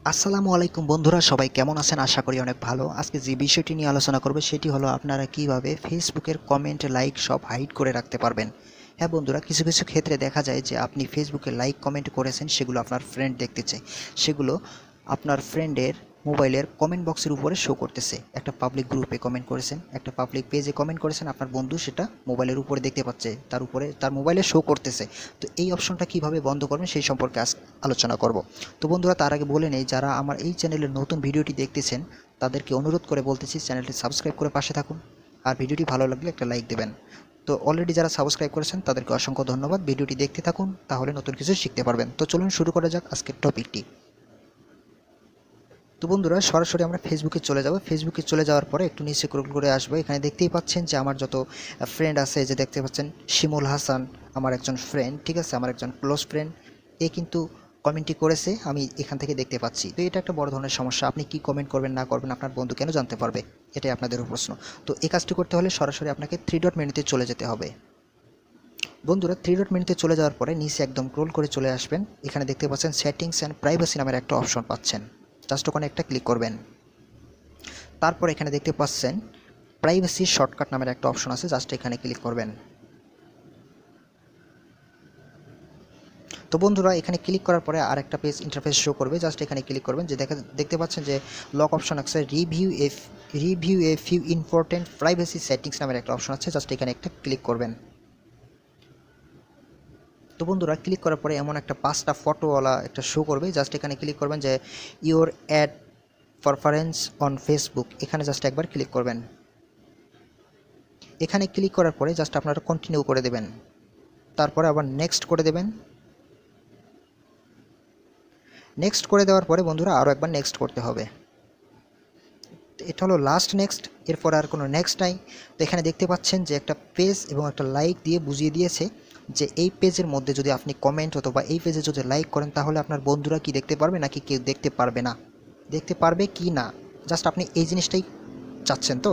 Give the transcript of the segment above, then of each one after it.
আসসালামু আলাইকুম বন্ধুরা, সবাই কেমন আছেন? আশা করি অনেক ভালো। আজকে যে বিষয়টি নিয়ে আলোচনা করব সেটি হলো আপনারা কিভাবে ফেসবুকের কমেন্ট, লাইক সব হাইড করে রাখতে পারবেন। হ্যাঁ বন্ধুরা, কিছু কিছু ক্ষেত্রে দেখা যায় যে আপনি ফেসবুকে লাইক কমেন্ট করেছেন, সেগুলো আপনার ফ্রেন্ড দেখতে চায়। সেগুলো আপনার ফ্রেন্ডের মোবাইলের কমেন্ট বক্সের উপরে শো করতেছে। একটা পাবলিক গ্রুপে কমেন্ট করেছেন, একটা পাবলিক পেজে কমেন্ট করেছেন, আপনার বন্ধু সেটা মোবাইলের উপরে দেখতে পাচ্ছে, তার উপরে তার মোবাইলে শো করতেছে। তো এই অপশনটা কিভাবে বন্ধ করবেন সেই সম্পর্কে আজ আলোচনা করব। তো বন্ধুরা, তার আগে বলে নেই, যারা আমার এই চ্যানেলের নতুন ভিডিওটি দেখতেছেন তাদেরকে অনুরোধ করে বলতেছি চ্যানেলটি সাবস্ক্রাইব করে পাশে থাকুন, আর ভিডিওটি ভালো লাগলে একটা লাইক দেবেন। তো অলরেডি যারা সাবস্ক্রাইব করেছেন তাদেরকে অসংখ্য ধন্যবাদ। ভিডিওটি দেখতে থাকুন, তাহলে নতুন কিছু শিখতে পারবেন। তো চলুন শুরু করা যাক আজকের টপিকটি। তো বন্ধুরা, সরাসরি আমরা ফেসবুকে চলে যাব। ফেসবুকে চলে যাওয়ার পরে একটু নিচে স্ক্রল করে আসবো। এখানে দেখতেই পাচ্ছেন যে আমার যত ফ্রেন্ড আছে, যে দেখতে পাচ্ছেন শিমুল হাসান আমার একজন ফ্রেন্ড, ঠিক আছে, আমার একজন ক্লোজ ফ্রেন্ড। এ কিন্তু কমেন্টটি করেছে, আমি এখান থেকে দেখতে পাচ্ছি। তো এটা একটা বড় ধরনের সমস্যা। আপনি কি কমেন্ট করবেন না করবেন আপনার বন্ধু কেন জানতে পারবে? এটাই আপনাদেরও প্রশ্ন। তো এই কাজটি করতে হলে সরাসরি আপনাকে থ্রি ডট মেনুতে চলে যেতে হবে। বন্ধুরা, থ্রি ডট মেনুতে চলে যাওয়ার পরে নিচে একদম স্ক্রল করে চলে আসবেন। এখানে দেখতে পাচ্ছেন সেটিংস অ্যান্ড প্রাইভেসি নামের একটা অপশন পাচ্ছেন। জাস্ট ওখানে একটা ক্লিক করবেন। তারপর এখানে দেখতে পাচ্ছেন প্রাইভেসি শর্টকাট নামের একটা অপশন আছে, জাস্ট এখানে ক্লিক করবেন। তো বন্ধুরা, এখানে ক্লিক করার পরে আর একটা পেজ ইন্টারফেস শো করবে, জাস্ট এখানে ক্লিক করবেন। যে দেখতে পাচ্ছেন যে লক অপশন আছে, review a few important privacy settings নামের একটা অপশন আছে, জাস্ট এখানে একটা ক্লিক করবেন। তো বন্ধুরা, ক্লিক করার পরে এমন একটা 5টা ফটোওয়ালা একটা শো করবে, জাস্ট এখানে ক্লিক করবেন যে your ad preference on Facebook, এখানে জাস্ট একবার ক্লিক করবেন। এখানে ক্লিক করার পরে জাস্ট আপনারা কন্টিনিউ করে দেবেন, তারপরে আবার নেক্সট করে দেবেন। নেক্সট করে দেওয়ার পরে বন্ধুরা আরও একবার নেক্সট করতে হবে। এটা হলো লাস্ট নেক্সট, এরপর আর কোনো নেক্সট নাই। তো এখানে দেখতে পাচ্ছেন যে একটা পেজ এবং একটা লাইক দিয়ে বুঝিয়ে দিয়েছে যে এই পেজের মধ্যে যদি আপনি কমেন্ট অথবা এই পেজে যদি লাইক করেন তাহলে আপনার বন্ধুরা কি দেখতে পারবে নাকি কেউ দেখতে পারবে না, দেখতে পারবে কি না, জাস্ট আপনি এই জিনিসটাই চাচ্ছেন। তো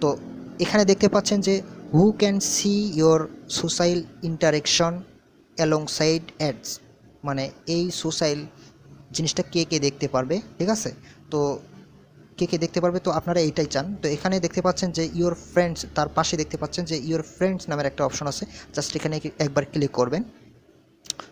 তো এখানে দেখতে পাচ্ছেন যে who can see your social interaction alongside ads, মানে এই সোশ্যাল জিনিসটা কে কে দেখতে পারবে, ঠিক আছে। তো কে কে দেখতে পারবে, তো আপনারা এইটাই চান। তো এখানে দেখতে পাচ্ছেন যে ইওর ফ্রেন্ডস, তার পাশে দেখতে পাচ্ছেন যে ইওর ফ্রেন্ডস নামের একটা অপশন আছে, জাস্ট এখানে একবার ক্লিক করবেন।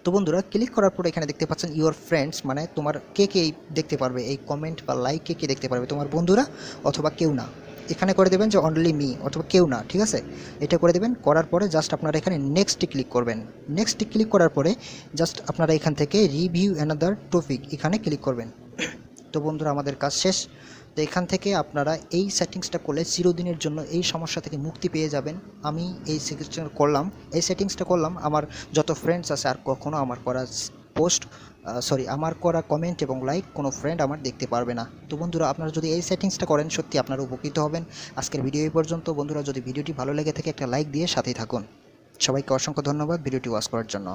তো বন্ধুরা, ক্লিক করার পরে এখানে দেখতে পাচ্ছেন ইওর ফ্রেন্ডস, মানে তোমার কে কে দেখতে পারবে এই কমেন্ট বা লাইক, কে কে দেখতে পারবে, তোমার বন্ধুরা অথবা কেউ না। এখানে করে দেবেন যে অনলি মি অথবা কেউ না, ঠিক আছে। এটা করে দেবেন। করার পরে জাস্ট আপনারা এখানে নেক্সটে ক্লিক করবেন। নেক্সটে ক্লিক করার পরে জাস্ট আপনারা এখান থেকে রিভিউ অ্যানাদার টপিক এখানে ক্লিক করবেন। তো বন্ধুরা, আমাদের কাজ শেষ। তো এখান থেকে আপনারা এই সেটিংসটা করলে চিরদিনের জন্য এই সমস্যা থেকে মুক্তি পেয়ে যাবেন। আমি এই সেটিংসটা করলাম, আমার যত ফ্রেন্ডস আছে আর কখনো আমার করা পোস্ট আমার করা কমেন্ট এবং লাইক কোনো ফ্রেন্ড আমার দেখতে পারবে না। তো বন্ধুরা, আপনারা যদি এই সেটিংসটা করেন সত্যি আপনারা উপকৃত হবেন। আজকের ভিডিও এই পর্যন্ত। বন্ধুরা, যদি ভিডিওটি ভালো লেগে থাকে একটা লাইক দিয়ে সাথেই থাকুন। সবাইকে অসংখ্য ধন্যবাদ ভিডিওটি ওয়াচ করার জন্য।